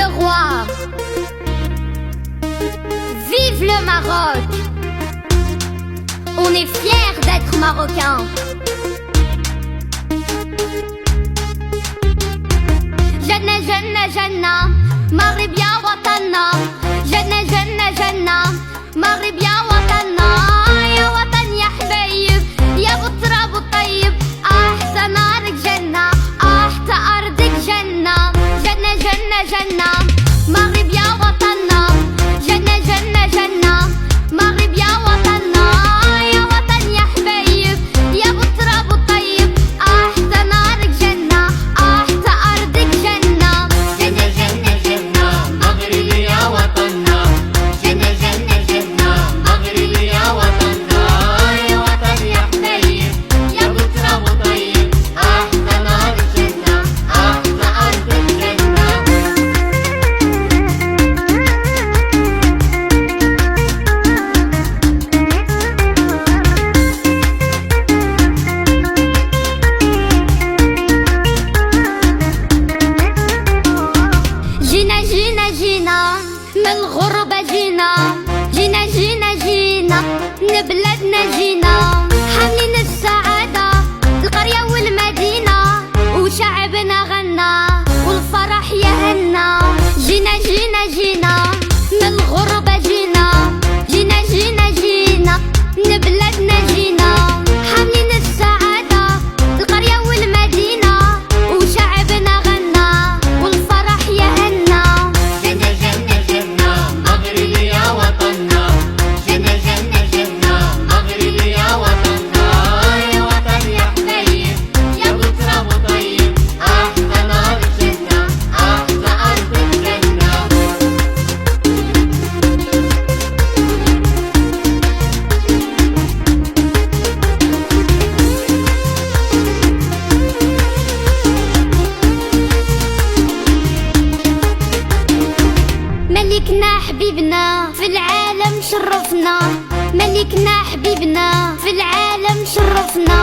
le roi. Vive le Maroc. On est fiers d'être marocains. جنة جنة جنة مغرب يا وطننا. جنة جنة جنة مغرب يا وطننا. يا وطن يا حبايب يا ابو التراب الطيب. احسن ارضك جنة احسن ارضك جنة. جنة جنة جنة مغرب يا وطننا. جنة جنة جنة مغرب يا وطننا. يا وطن يا حبايب يا ابو التراب الطيب. احسن ارضك جنة احسن ارضك جنة. جنة جنة جنة مغرب يا وطننا. جنة جنة جنة مغرب يا وطننا. يا وطن يا حبايب يا ابو التراب الطيب. احسن ارض جنة احسن ارض الجنة. جينا جينا جينا من الغربة جينا. جينا جينا جينا من بلادنا جينا. حاملين السعادة القرية والمدينة. وشعبنا غنى والفرح يهنا. جينا جينا جينا من الغربة جينا. جينا جينا جينا من بلادنا جينا. حاملين السعادة القرية والمدينة. وشعبنا غنى والفرح يهنا. جنة جنة جنة مغرب يا وطننا. جنة جنة جنة مغرب يا وطننا. يا وطن يا حبايب يا ابو التراب الطيب. احسن ارض جنة احسن ارض الجنة. ملكنا حبيبنا في العالم شرفنا. ملكنا حبيبنا في العالم شرفنا.